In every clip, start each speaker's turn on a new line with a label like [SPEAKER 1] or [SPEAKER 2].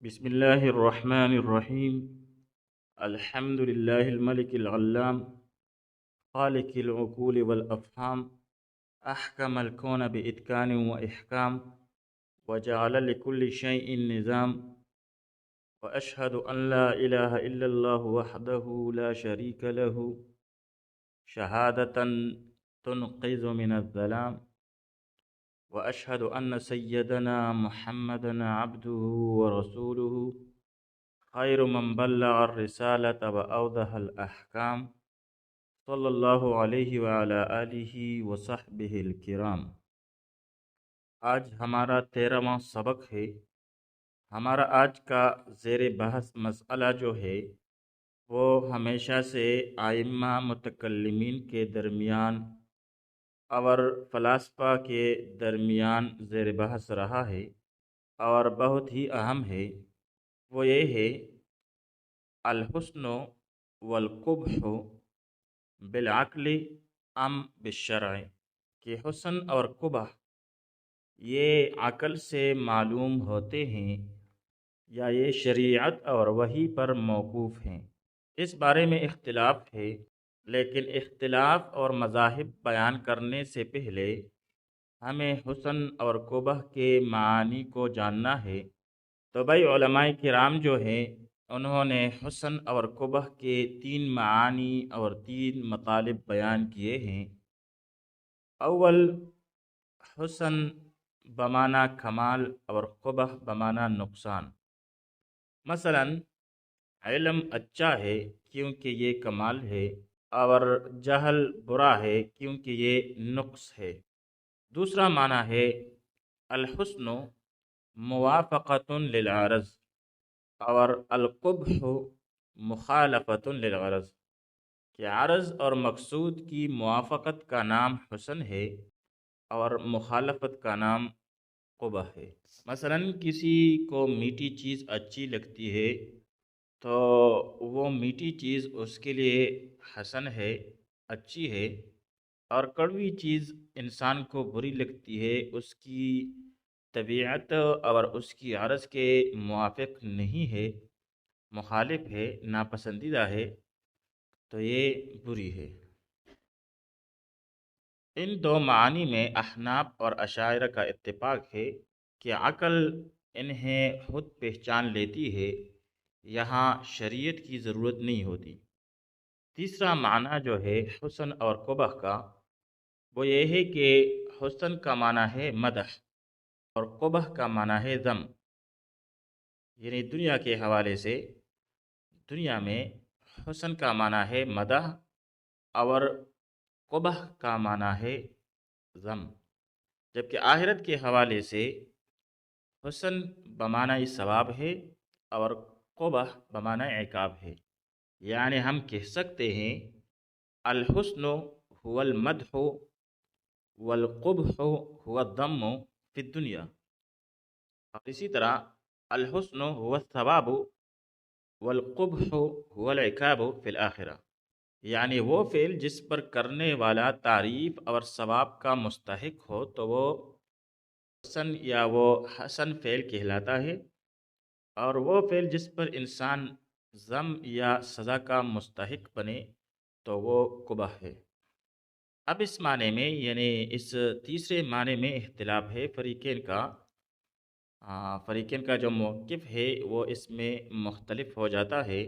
[SPEAKER 1] بسم الله الرحمن الرحيم. الحمد لله الملك العلام خالق العقول والأفهام. أحكم الكون بإتقان وإحكام، وجعل لكل شيء نظام. وأشهد أن لا إله إلا الله وحده لا شريك له، شهادة تنقذ من الظلام. وأشهد أن سيدنا محمدا عبده ورسوله، خير من بلغ الرسالة وأوضح الأحكام، صلی اللہ علیہ وعلی آلہ وصحبہ الکرام۔ آج ہمارا 13واں سبق ہے۔ ہمارا آج کا زیر بحث مسئلہ جو ہے وہ ہمیشہ سے ائمہ متکلمین کے درمیان اور فلاسفہ کے درمیان زیر بحث رہا ہے اور بہت ہی اہم ہے۔ وہ یہ ہے الحسن والقبح بالعقل ام بالشرع، کہ حسن اور قبح یہ عقل سے معلوم ہوتے ہیں یا یہ شریعت اور وحی پر موقوف ہیں۔ اس بارے میں اختلاف ہے، لیکن اختلاف اور مذاہب بیان کرنے سے پہلے ہمیں حسن اور قبح کے معانی کو جاننا ہے۔ تو بھائی علماء کرام جو ہیں انہوں نے حسن اور قبح کے 3 معانی اور 3 مطالب بیان کیے ہیں۔ اول، حسن بمعنی کمال اور قبح بمعنی نقصان۔ مثلا علم اچھا ہے کیونکہ یہ کمال ہے، اور جہل برا ہے کیونکہ یہ نقص ہے۔ دوسرا معنی ہے الحسن موافقۃ للعرض، اور القبح مخالفۃ للغرض، کہ عرض اور مقصود کی موافقت کا نام حسن ہے اور مخالفت کا نام قبح ہے۔ مثلا کسی کو میٹھی چیز اچھی لگتی ہے تو وہ میٹھی چیز اس کے لیے حسن ہے، اچھی ہے، اور کڑوی چیز انسان کو بری لگتی ہے، اس کی طبیعت اور اس کی عرض کے موافق نہیں ہے، مخالف ہے، ناپسندیدہ ہے، تو یہ بری ہے۔ ان 2 معانی میں احناف اور اشاعرہ کا اتفاق ہے کہ عقل انہیں خود پہچان لیتی ہے، یہاں شریعت کی ضرورت نہیں ہوتی۔ تیسرا معنی جو ہے حسن اور قبح کا، وہ یہ ہے کہ حسن کا معنی ہے مدح اور قبح کا معنی ہے ذم۔ یعنی دنیا کے حوالے سے دنیا میں حسن کا معنی ہے مدح اور قبح کا معنی ہے ذم، جبکہ آخرت کے حوالے سے حسن بمعنی ثواب ہے اور قبح بمعنی عقاب ہے۔ یعنی ہم کہہ سکتے ہیں الحسن هو المدح والقبح هو الذم فی الدنیا، اور اسی طرح الحسن هو الثواب والقبح هو العقاب فی الآخرہ، یعنی وہ فعل جس پر کرنے والا تعریف اور ثواب کا مستحق ہو تو وہ حسن یا وہ حسن فعل کہلاتا ہے، اور وہ فعل جس پر انسان ذم یا سزا کا مستحق بنے تو وہ قبح ہے۔ اب اس معنی میں یعنی اس تیسرے معنی میں اختلاف ہے فریقین کا۔ فریقین کا جو موقف ہے وہ اس میں مختلف ہو جاتا ہے۔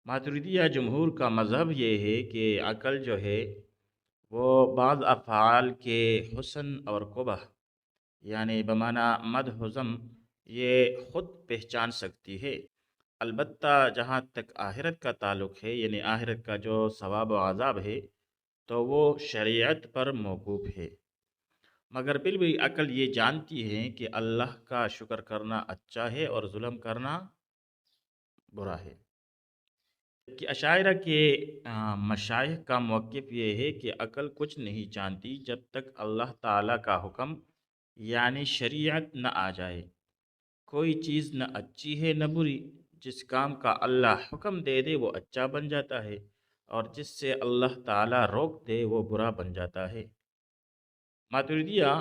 [SPEAKER 1] ماتریدیہ جمہور کا مذہب یہ ہے کہ عقل جو ہے وہ بعض افعال کے حسن اور قبح یعنی بمعنی مدح و ذم یہ خود پہچان سکتی ہے، البتہ جہاں تک آخرت کا تعلق ہے یعنی آخرت کا جو ثواب و عذاب ہے تو وہ شریعت پر موقوف ہے۔ مگر پھر بھی عقل یہ جانتی ہے کہ اللہ کا شکر کرنا اچھا ہے اور ظلم کرنا برا ہے۔ کہ اشاعرہ کے مشائخ کا موقف یہ ہے کہ عقل کچھ نہیں جانتی جب تک اللہ تعالیٰ کا حکم یعنی شریعت نہ آ جائے۔ کوئی چیز نہ اچھی ہے نہ بری، جس کام کا اللہ حکم دے دے وہ اچھا بن جاتا ہے، اور جس سے اللہ تعالیٰ روک دے وہ برا بن جاتا ہے۔ ماتریدیہ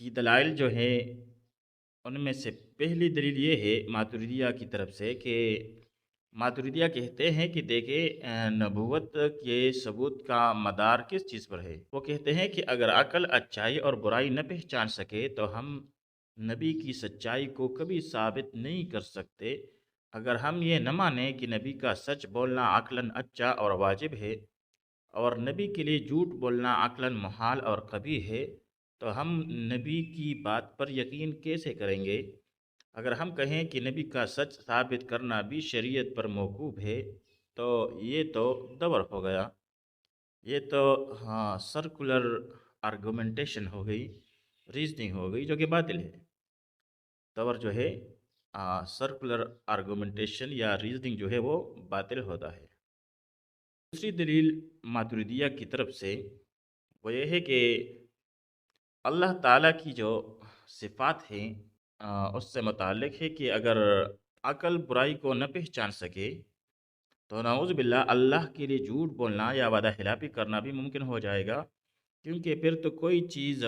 [SPEAKER 1] کی دلائل جو ہے ان میں سے پہلی دلیل یہ ہے ماتریدیہ کی طرف سے کہ ماتریدیہ کہتے ہیں کہ دیکھیں نبوت کے ثبوت کا مدار کس چیز پر ہے۔ وہ کہتے ہیں کہ اگر عقل اچھائی اور برائی نہ پہچان سکے تو ہم نبی کی سچائی کو کبھی ثابت نہیں کر سکتے۔ اگر ہم یہ نہ مانیں کہ نبی کا سچ بولنا عقلاً اچھا اور واجب ہے اور نبی کے لیے جھوٹ بولنا عقلاً محال اور قبیح ہے، تو ہم نبی کی بات پر یقین کیسے کریں گے؟ اگر ہم کہیں کہ نبی کا سچ ثابت کرنا بھی شریعت پر موقوف ہے تو یہ تو دور ہو گیا، یہ تو ہاں سرکولر آرگومنٹیشن ہو گئی، ریزننگ ہو گئی جو کہ باطل ہے۔ دور جو ہے سرکولر آرگومنٹیشن یا ریزننگ جو ہے وہ باطل ہوتا ہے۔ دوسری دلیل ماتریدیہ کی طرف سے وہ یہ ہے کہ اللہ تعالیٰ کی جو صفات ہیں اس سے متعلق ہے کہ اگر عقل برائی کو نہ پہچان سکے تو نعوذ باللہ اللہ کے لیے جھوٹ بولنا یا وعدہ خلافی کرنا بھی ممکن ہو جائے گا، کیونکہ پھر تو کوئی چیز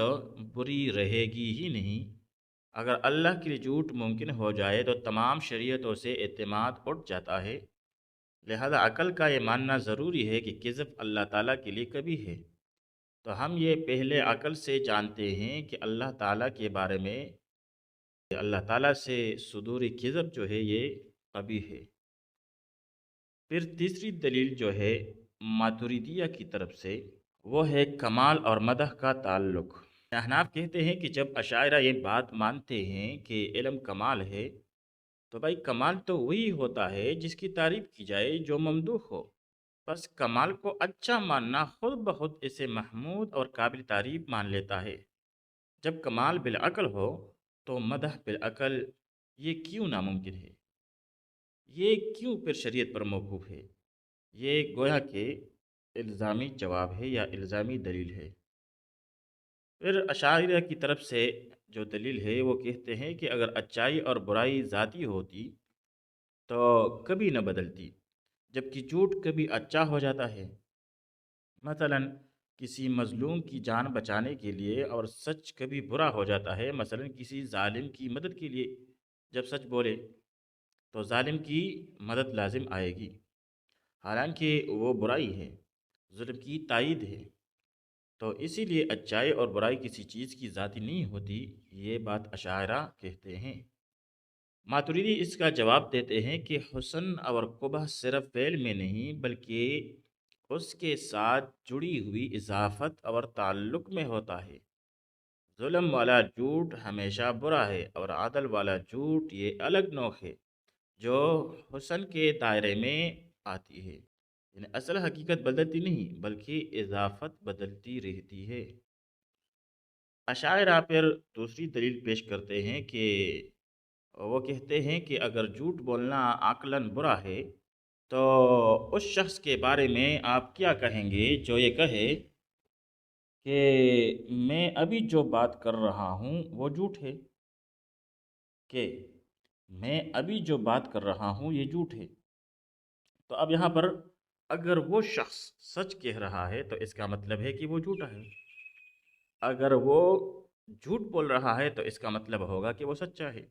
[SPEAKER 1] بری رہے گی ہی نہیں۔ اگر اللہ کے لیے جھوٹ ممکن ہو جائے تو تمام شریعتوں سے اعتماد اٹھ جاتا ہے، لہذا عقل کا یہ ماننا ضروری ہے کہ کذب اللہ تعالیٰ کے لیے کبھی ہے۔ تو ہم یہ پہلے عقل سے جانتے ہیں کہ اللہ تعالیٰ کے بارے میں اللہ تعالیٰ سے صدور کذب جو ہے یہ قبیح ہے۔ پھر تیسری دلیل جو ہے ماتریدیہ کی طرف سے وہ ہے کمال اور مدح کا تعلق۔ احناف کہتے ہیں کہ جب اشاعرہ یہ بات مانتے ہیں کہ علم کمال ہے تو بھائی کمال تو وہی ہوتا ہے جس کی تعریف کی جائے جو ممدوح ہو، بس کمال کو اچھا ماننا خود بخود اسے محمود اور قابل تعریف مان لیتا ہے۔ جب کمال بالعقل ہو تو مدح بالعقل یہ کیوں ناممکن ہے؟ یہ کیوں پھر شریعت پر موقوف ہے؟ یہ گویا کہ الزامی جواب ہے یا الزامی دلیل ہے۔ پھر اشاعرہ کی طرف سے جو دلیل ہے وہ کہتے ہیں کہ اگر اچائی اور برائی ذاتی ہوتی تو کبھی نہ بدلتی، جبکہ جھوٹ کبھی اچھا ہو جاتا ہے۔ مثلا کسی مظلوم کی جان بچانے کے لیے اور سچ کبھی برا ہو جاتا ہے، مثلا کسی ظالم کی مدد کے لیے جب سچ بولے تو ظالم کی مدد لازم آئے گی، حالانکہ وہ برائی ہے، ظلم کی تائید ہے۔ تو اسی لیے اچائی اور برائی کسی چیز کی ذاتی نہیں ہوتی، یہ بات اشاعرہ کہتے ہیں۔ ماتریدی اس کا جواب دیتے ہیں کہ حسن اور قبح صرف فعل میں نہیں بلکہ اس کے ساتھ جڑی ہوئی اضافت اور تعلق میں ہوتا ہے۔ ظلم والا جھوٹ ہمیشہ برا ہے اور عدل والا جھوٹ یہ الگ نوع ہے جو حسن کے دائرے میں آتی ہے۔ یعنی اصل حقیقت بدلتی نہیں بلکہ اضافت بدلتی رہتی ہے۔ اشاعرہ پھر دوسری دلیل پیش کرتے ہیں کہ وہ کہتے ہیں کہ اگر جھوٹ بولنا عقلاً برا ہے تو اس شخص کے بارے میں آپ کیا کہیں گے جو یہ کہے کہ میں ابھی جو بات کر رہا ہوں وہ جھوٹ ہے، کہ میں ابھی جو بات کر رہا ہوں یہ جھوٹ ہے۔ تو اب یہاں پر اگر وہ شخص سچ کہہ رہا ہے تو اس کا مطلب ہے کہ وہ جھوٹا ہے، اگر وہ جھوٹ بول رہا ہے تو اس کا مطلب ہوگا کہ وہ سچا ہے۔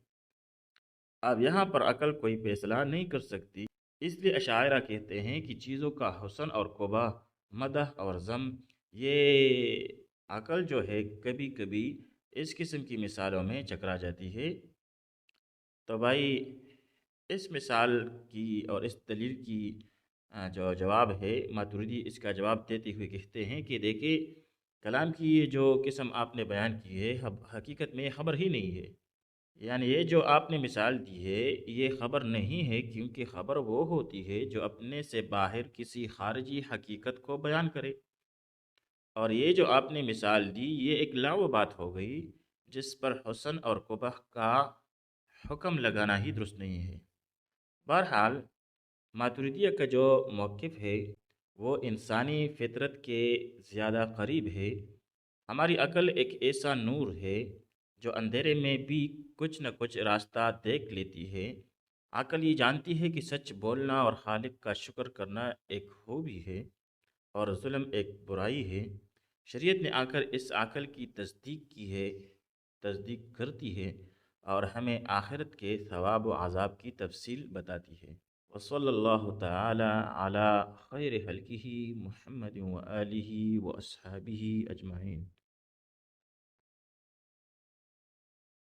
[SPEAKER 1] اب یہاں پر عقل کوئی فیصلہ نہیں کر سکتی، اس لیے اشاعرہ کہتے ہیں کہ چیزوں کا حسن اور قبح، مدح اور ذم، یہ عقل جو ہے کبھی کبھی اس قسم کی مثالوں میں چکرا جاتی ہے۔ تو بھائی اس مثال کی اور اس دلیل کی جو جواب ہے ماتریدی اس کا جواب دیتے ہوئے کہتے ہیں کہ دیکھیں کلام کی یہ جو قسم آپ نے بیان کی ہے حقیقت میں خبر ہی نہیں ہے، یعنی یہ جو آپ نے مثال دی ہے یہ خبر نہیں ہے، کیونکہ خبر وہ ہوتی ہے جو اپنے سے باہر کسی خارجی حقیقت کو بیان کرے، اور یہ جو آپ نے مثال دی یہ ایک لغو بات ہو گئی جس پر حسن اور قبح کا حکم لگانا ہی درست نہیں ہے۔ بہرحال ماتریدیہ کا جو موقف ہے وہ انسانی فطرت کے زیادہ قریب ہے۔ ہماری عقل ایک ایسا نور ہے جو اندھیرے میں بھی کچھ نہ کچھ راستہ دیکھ لیتی ہے۔ عقل یہ جانتی ہے کہ سچ بولنا اور خالق کا شکر کرنا ایک خوبی ہے اور ظلم ایک برائی ہے۔ شریعت نے آ کر اس عقل کی تصدیق کی ہے، تصدیق کرتی ہے اور ہمیں آخرت کے ثواب و عذاب کی تفصیل بتاتی ہے۔ وصلی اللہ تعالی علی خیر خلقہ محمد و آلہ و اصحابہ اجمعین۔